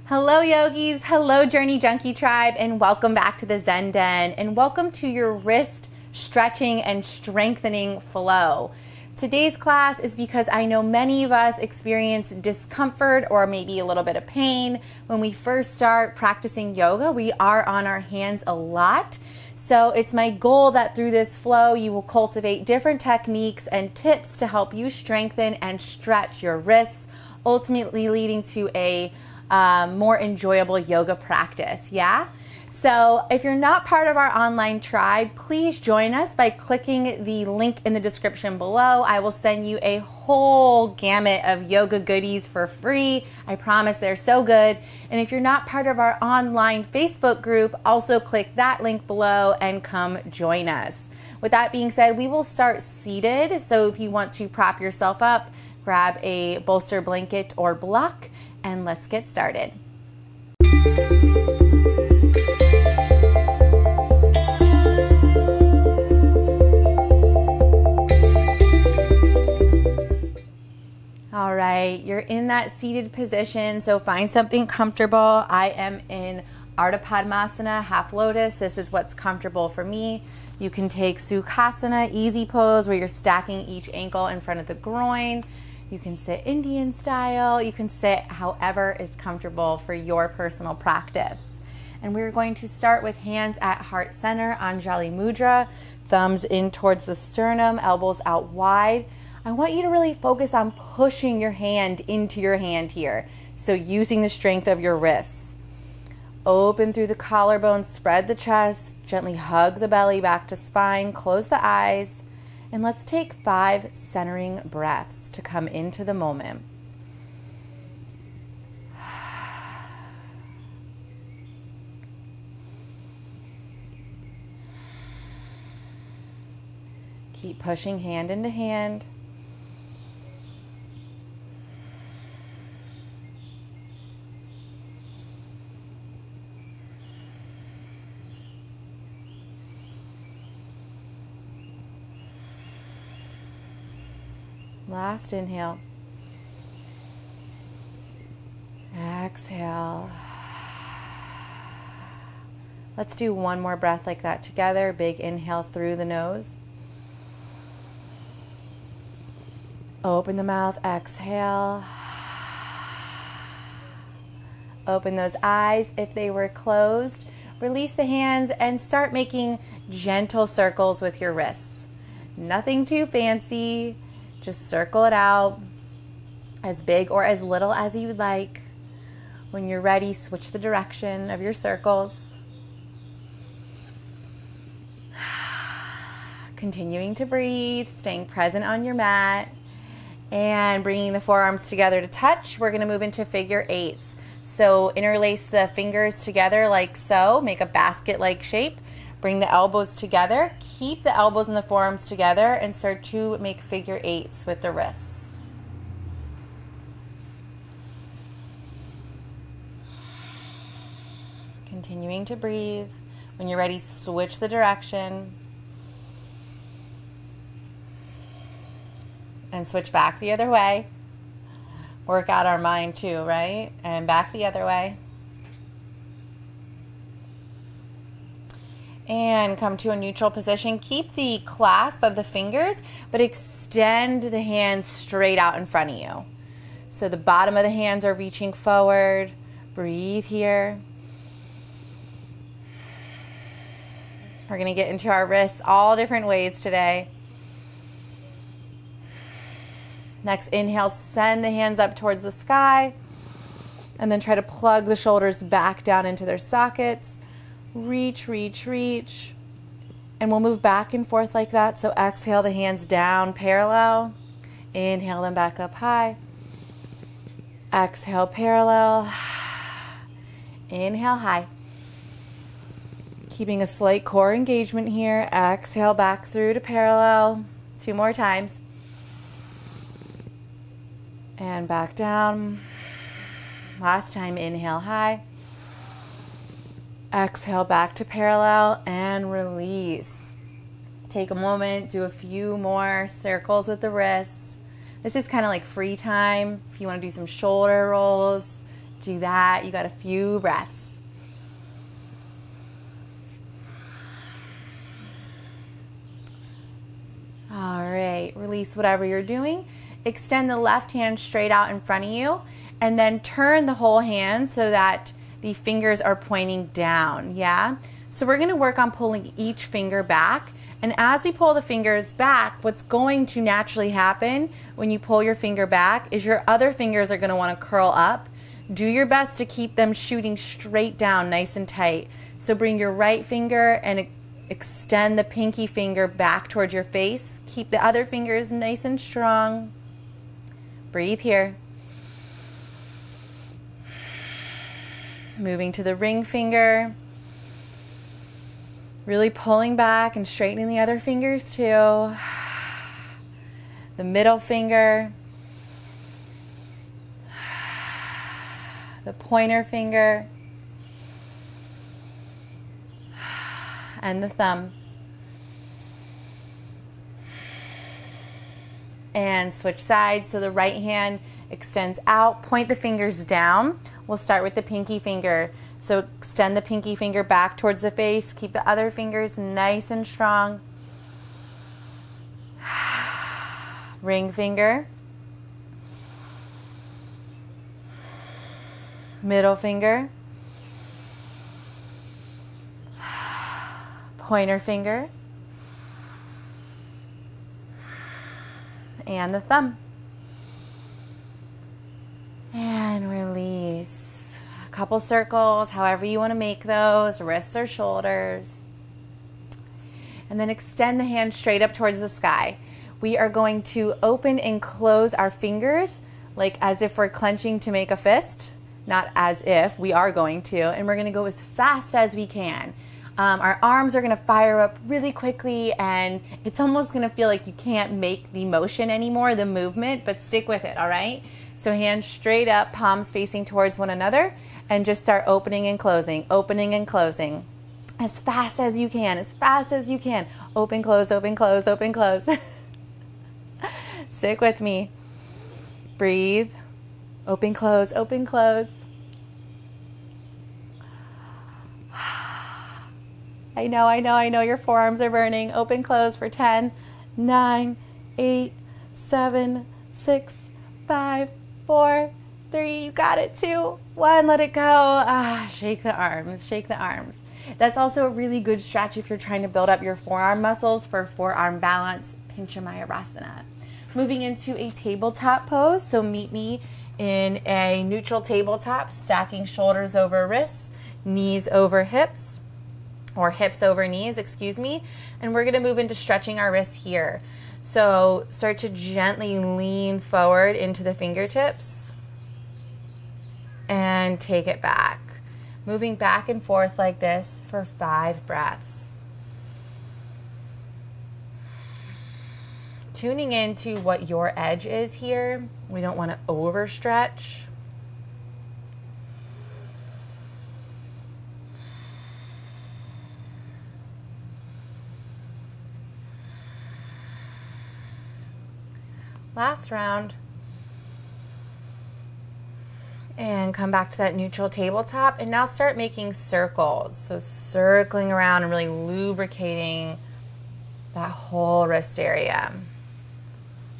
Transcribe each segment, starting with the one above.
Hello yogis, hello Journey Junkie tribe, and welcome back to the Zen Den, and welcome to your wrist stretching and strengthening flow. Today's class is because I know many of us experience discomfort or maybe a little bit of pain. When we first start practicing yoga, we are on our hands a lot. So it's my goal that through this flow, you will cultivate different techniques and tips to help you strengthen and stretch your wrists, ultimately leading to a more enjoyable yoga practice, yeah? So if you're not part of our online tribe, please join us by clicking the link in the description below. I will send you a whole gamut of yoga goodies for free. I promise they're so good. And if you're not part of our online Facebook group, also click that link below and come join us. With that being said, we will start seated. So if you want to prop yourself up, grab a bolster blanket or block, and let's get started. All right, you're in that seated position, so find something comfortable. I am in Ardha Padmasana, half lotus. This is what's comfortable for me. You can take Sukhasana, easy pose, where you're stacking each ankle in front of the groin. You can sit Indian style. You can sit however is comfortable for your personal practice. And we're going to start with hands at heart center, Anjali Mudra, thumbs in towards the sternum, elbows out wide. I want you to really focus on pushing your hand into your hand here. So using the strength of your wrists. Open through the collarbone, spread the chest, gently hug the belly back to spine, close the eyes. And let's take 5 centering breaths to come into the moment. Keep pushing hand into hand. Last inhale. Exhale. Let's do one more breath like that together. Big inhale through the nose. Open the mouth, exhale. Open those eyes if they were closed. Release the hands and start making gentle circles with your wrists. Nothing too fancy. Just circle it out, as big or as little as you would like. When you're ready, switch the direction of your circles. Continuing to breathe, staying present on your mat, and bringing the forearms together to touch. We're going to move into figure 8s. So interlace the fingers together like so. Make a basket-like shape. Bring the elbows together, keep the elbows and the forearms together, and start to make figure 8s with the wrists. Continuing to breathe. When you're ready, switch the direction. And switch back the other way. Work out our mind too, right? And back the other way. And come to a neutral position. Keep the clasp of the fingers, but extend the hands straight out in front of you. So the bottom of the hands are reaching forward. Breathe here. We're going to get into our wrists all different ways today. Next inhale, send the hands up towards the sky. And then try to plug the shoulders back down into their sockets. Reach, reach, reach. And we'll move back and forth like that. So exhale the hands down parallel. Inhale them back up high. Exhale parallel. Inhale high. Keeping a slight core engagement here. Exhale back through to parallel. 2 more times. And back down. Last time, inhale high. Exhale back to parallel and release. Take a moment, do a few more circles with the wrists. This is kind of like free time. If you want to do some shoulder rolls, Do that. You got a few breaths. All right, release whatever you're doing. Extend the left hand straight out in front of you, and then turn the whole hand so that the fingers are pointing down, yeah? So we're gonna work on pulling each finger back, and as we pull the fingers back, what's going to naturally happen when you pull your finger back is your other fingers are gonna wanna curl up. Do your best to keep them shooting straight down, nice and tight. So bring your right finger and extend the pinky finger back towards your face. Keep the other fingers nice and strong. Breathe here. Moving to the ring finger. Really pulling back and straightening the other fingers too. The middle finger. The pointer finger. And the thumb. And switch sides. So the right hand extends out. Point the fingers down. We'll start with the pinky finger. So extend the pinky finger back towards the face. Keep the other fingers nice and strong. Ring finger. Middle finger. Pointer finger. And the thumb. And release. A couple circles, however you want to make those, wrists or shoulders. And then extend the hand straight up towards the sky. We are going to open and close our fingers like as if we're clenching to make a fist. Not as if, we are going to. And we're going to go as fast as we can. Our arms are going to fire up really quickly, and it's almost going to feel like you can't make the motion anymore, the movement, but stick with it, all right? So hands straight up, palms facing towards one another, and just start opening and closing, opening and closing. As fast as you can, as fast as you can. Open, close, open, close, open, close. Stick with me. Breathe. Open, close, open, close. I know your forearms are burning. Open, close for 10, 9, 8, 7, 6, 5, 4, 3, you got it, 2, 1, let it go. Shake the arms, shake the arms. That's also a really good stretch if you're trying to build up your forearm muscles for forearm balance, 𝗪𝗻𝗪 Moving into a tabletop pose, so meet me in a neutral tabletop, stacking shoulders over wrists, knees over hips, or hips over knees, excuse me. And we're gonna move into stretching our wrists here. So start to gently lean forward into the fingertips and take it back. Moving back and forth like this for 5 breaths. Tuning into what your edge is here. We don't wanna overstretch. Last round. And come back to that neutral tabletop, and now start making circles. So circling around and really lubricating that whole wrist area.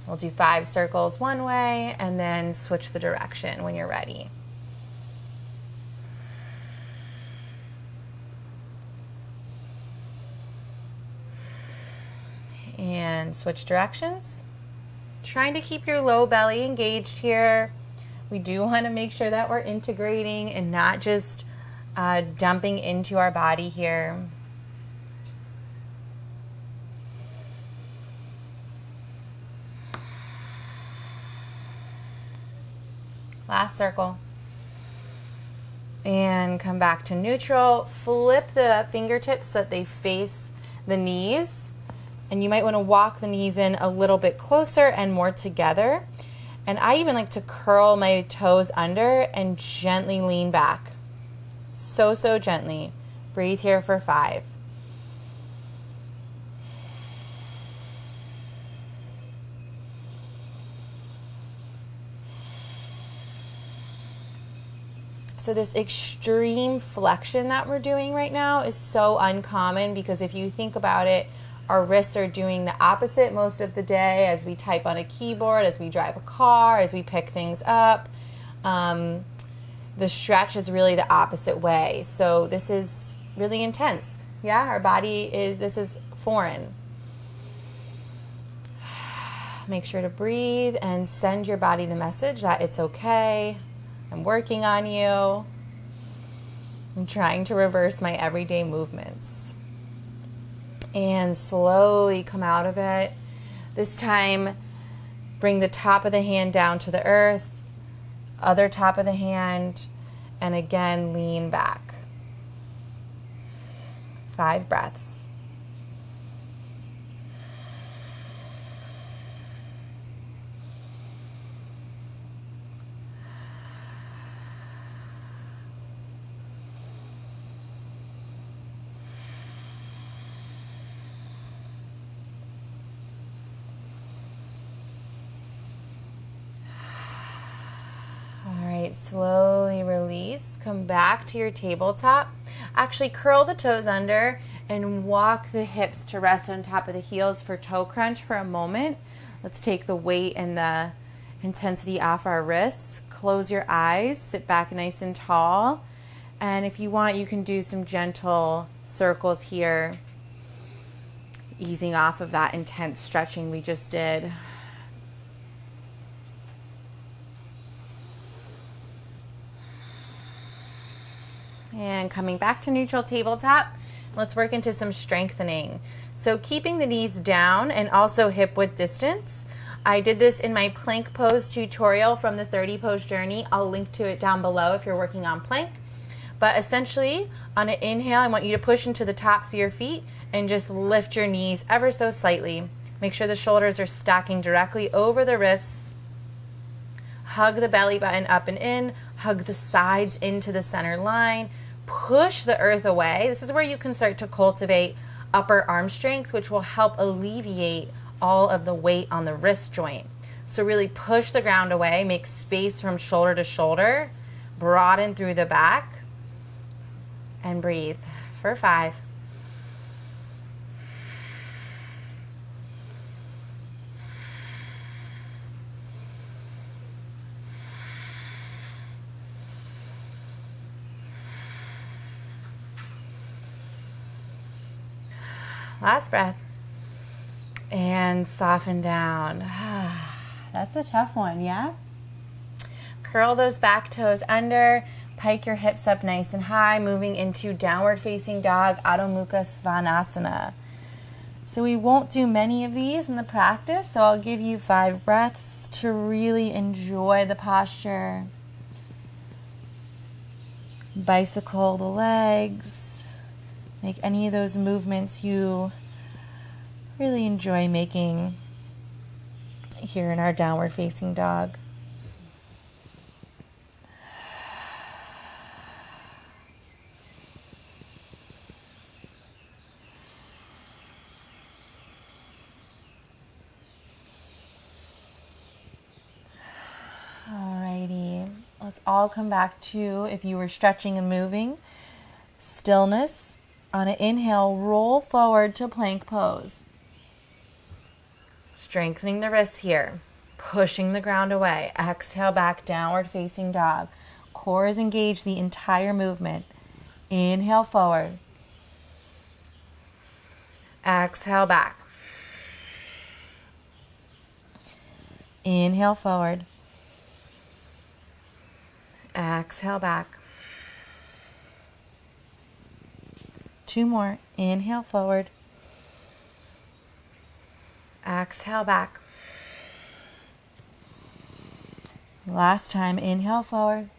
We'll do 5 circles one way and then switch the direction when you're ready. And switch directions. Trying to keep your low belly engaged here. We do want to make sure that we're integrating and not just dumping into our body here. Last circle. And come back to neutral. Flip the fingertips so that they face the knees. And you might want to walk the knees in a little bit closer and more together. And I even like to curl my toes under and gently lean back. So gently. Breathe here for 5. So this extreme flexion that we're doing right now is so uncommon, because if you think about it, our wrists are doing the opposite most of the day as we type on a keyboard, as we drive a car, as we pick things up. The stretch is really the opposite way. So this is really intense. Yeah, our body this is foreign. Make sure to breathe and send your body the message that it's okay. I'm working on you. I'm trying to reverse my everyday movements. And slowly come out of it. This time, bring the top of the hand down to the earth, other top of the hand, and again, lean back. 5 breaths. Slowly release. Come back to your tabletop. Actually curl the toes under and walk the hips to rest on top of the heels for toe crunch for a moment. Let's take the weight and the intensity off our wrists. Close your eyes. Sit back nice and tall. And if you want, you can do some gentle circles here, easing off of that intense stretching we just did. And coming back to neutral tabletop, let's work into some strengthening. So keeping the knees down and also hip width distance. I did this in my plank pose tutorial from the 30 pose journey. I'll link to it down below if you're working on plank. But essentially, on an inhale, I want you to push into the tops of your feet and just lift your knees ever so slightly. Make sure the shoulders are stacking directly over the wrists. Hug the belly button up and in. Hug the sides into the center line. Push the earth away. This is where you can start to cultivate upper arm strength, which will help alleviate all of the weight on the wrist joint. So really push the ground away, make space from shoulder to shoulder, broaden through the back, and breathe for 5. Last breath. And soften down. That's a tough one, yeah? Curl those back toes under. Pike your hips up nice and high, moving into downward facing dog, Adho Mukha Svanasana. So we won't do many of these in the practice, so I'll give you 5 breaths to really enjoy the posture. Bicycle the legs. Make any of those movements you really enjoy making here in our downward facing dog. Alrighty, let's all come back to, if you were stretching and moving, stillness. On an inhale, roll forward to plank pose. Strengthening the wrists here. Pushing the ground away. Exhale back, downward facing dog. Core is engaged the entire movement. Inhale forward. Exhale back. Inhale forward. Exhale back. 2 more. Inhale forward. Exhale back. Last time. Inhale forward.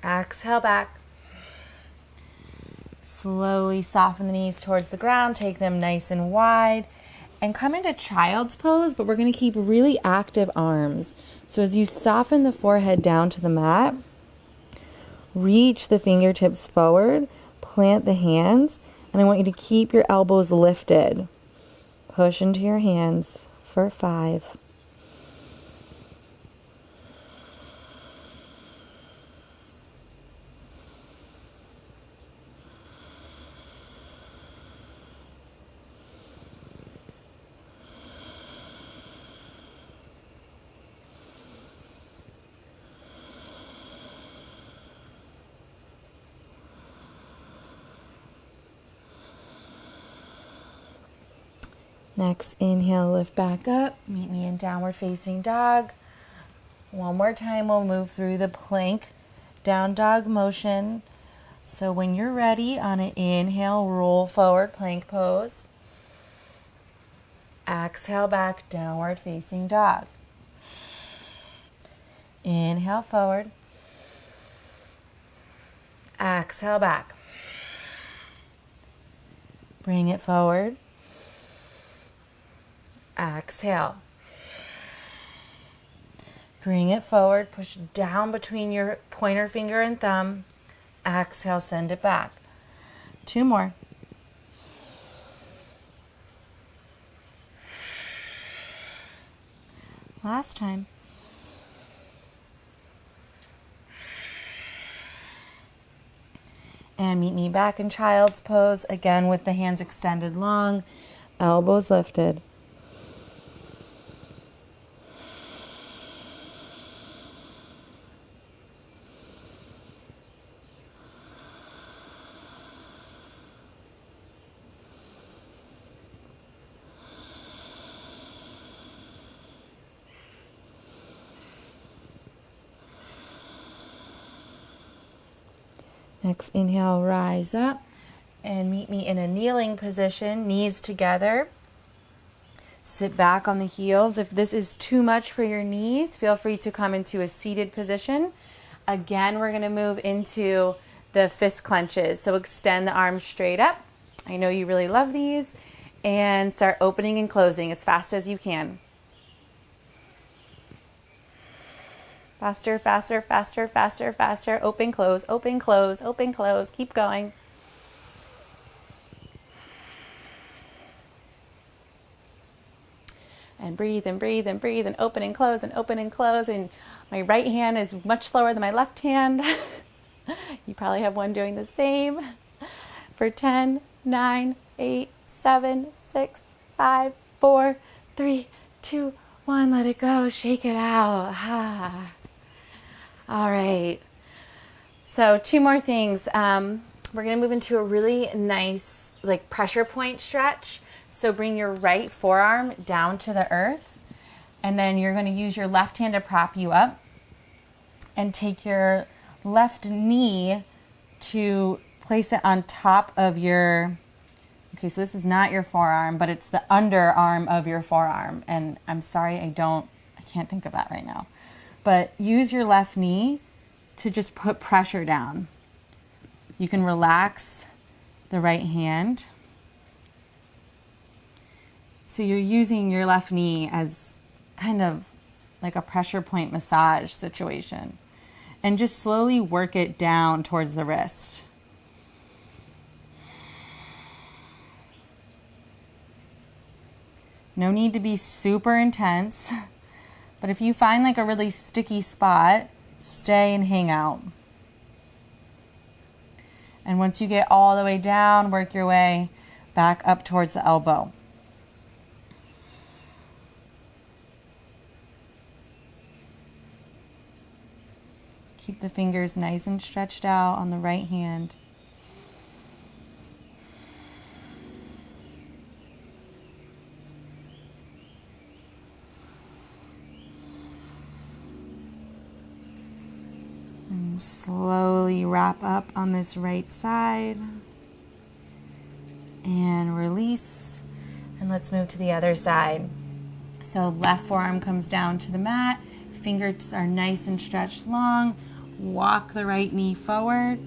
Exhale back. Slowly soften the knees towards the ground. Take them nice and wide. And come into child's pose, but we're going to keep really active arms. So as you soften the forehead down to the mat, reach the fingertips forward. Plant the hands, and I want you to keep your elbows lifted. Push into your hands for 5. Next, inhale, lift back up. Meet me in downward facing dog. One more time, we'll move through the plank down dog motion. So when you're ready, on an inhale, roll forward, plank pose. Exhale back, downward facing dog. Inhale forward. Exhale back. Bring it forward. Exhale. Bring it forward. Push down between your pointer finger and thumb. Exhale, send it back. 2 more. Last time. And meet me back in child's pose, again with the hands extended long, elbows lifted. Next, inhale, rise up and meet me in a kneeling position, knees together. Sit back on the heels. If this is too much for your knees, feel free to come into a seated position. Again, we're going to move into the fist clenches. So extend the arms straight up. I know you really love these. And start opening and closing as fast as you can. Faster, faster, faster, faster, faster. Open, close, open, close, open, close. Keep going. And breathe and breathe and breathe and open and close and open and close. And my right hand is much slower than my left hand. You probably have one doing the same. For 10, 9, 8, 7, 6, 5, 4, 3, 2, 1. Let it go. Shake it out. All right. So 2 more things. We're going to move into a really nice like pressure point stretch. So bring your right forearm down to the earth, and then you're going to use your left hand to prop you up and take your left knee to place it on top of your, okay, so this is not your forearm, but it's the underarm of your forearm. And I'm sorry, I can't think of that right now. But use your left knee to just put pressure down. You can relax the right hand. So you're using your left knee as kind of like a pressure point massage situation. And just slowly work it down towards the wrist. No need to be super intense. But if you find like a really sticky spot, stay and hang out. And once you get all the way down, work your way back up towards the elbow. Keep the fingers nice and stretched out on the right hand. And slowly wrap up on this right side. And release. And let's move to the other side. So left forearm comes down to the mat. Fingers are nice and stretched long. Walk the right knee forward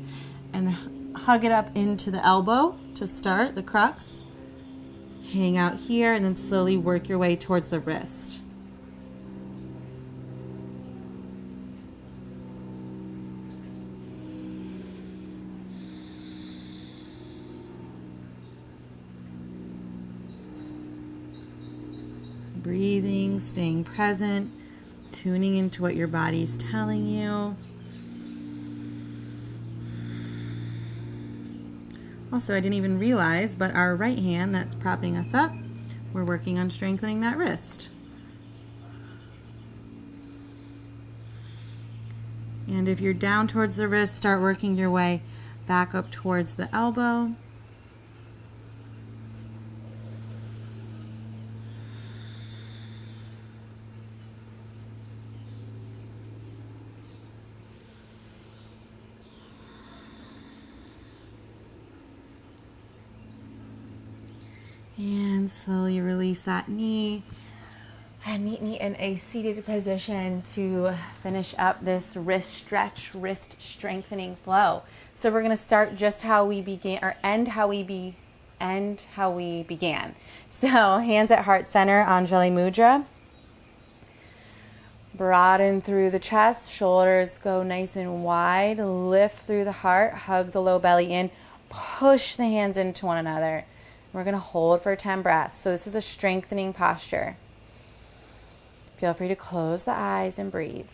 and hug it up into the elbow to start, the crux. Hang out here and then slowly work your way towards the wrist. Breathing, staying present, tuning into what your body's telling you. Also, I didn't even realize, but our right hand that's propping us up, we're working on strengthening that wrist. And if you're down towards the wrist, start working your way back up towards the elbow. And slowly release that knee. And meet me in a seated position to finish up this wrist stretch, wrist strengthening flow. So we're going to start just how we began, or end how we began. So hands at heart center, Anjali Mudra. Broaden through the chest, shoulders go nice and wide. Lift through the heart, hug the low belly in. Push the hands into one another. We're going to hold for 10 breaths. So this is a strengthening posture. Feel free to close the eyes and breathe.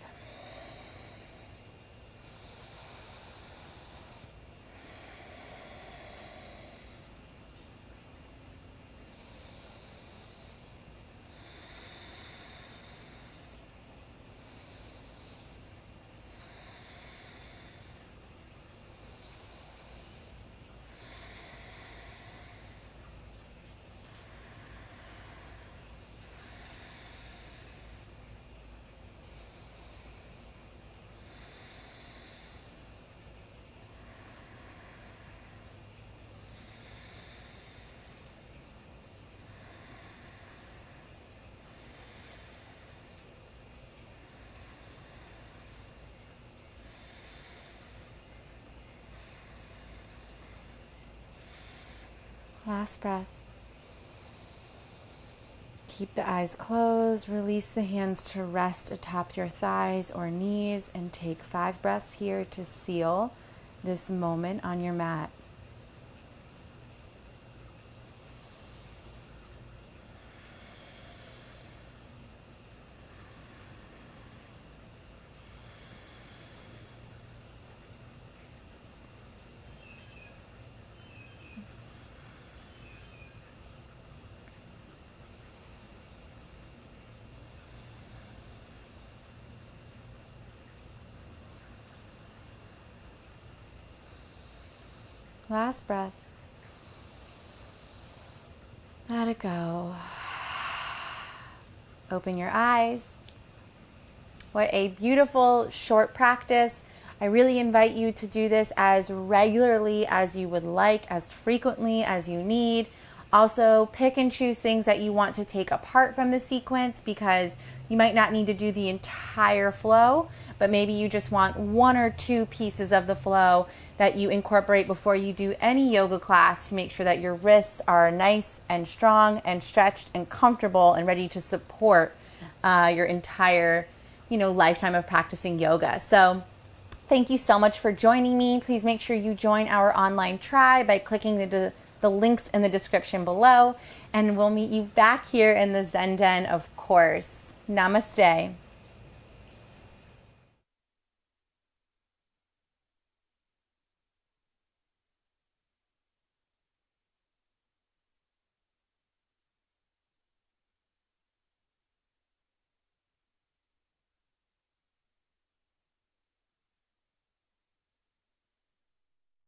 Last breath. Keep the eyes closed. Release the hands to rest atop your thighs or knees, and take 5 breaths here to seal this moment on your mat. Last breath. Let it go. Open your eyes. What a beautiful short practice. I really invite you to do this as regularly as you would like, as frequently as you need. Also, pick and choose things that you want to take apart from the sequence, because you might not need to do the entire flow, but maybe you just want 1 or 2 pieces of the flow that you incorporate before you do any yoga class to make sure that your wrists are nice and strong and stretched and comfortable and ready to support your entire, lifetime of practicing yoga. So thank you so much for joining me. Please make sure you join our online tribe by clicking the links in the description below, and we'll meet you back here in the Zen Den, of course. Namaste.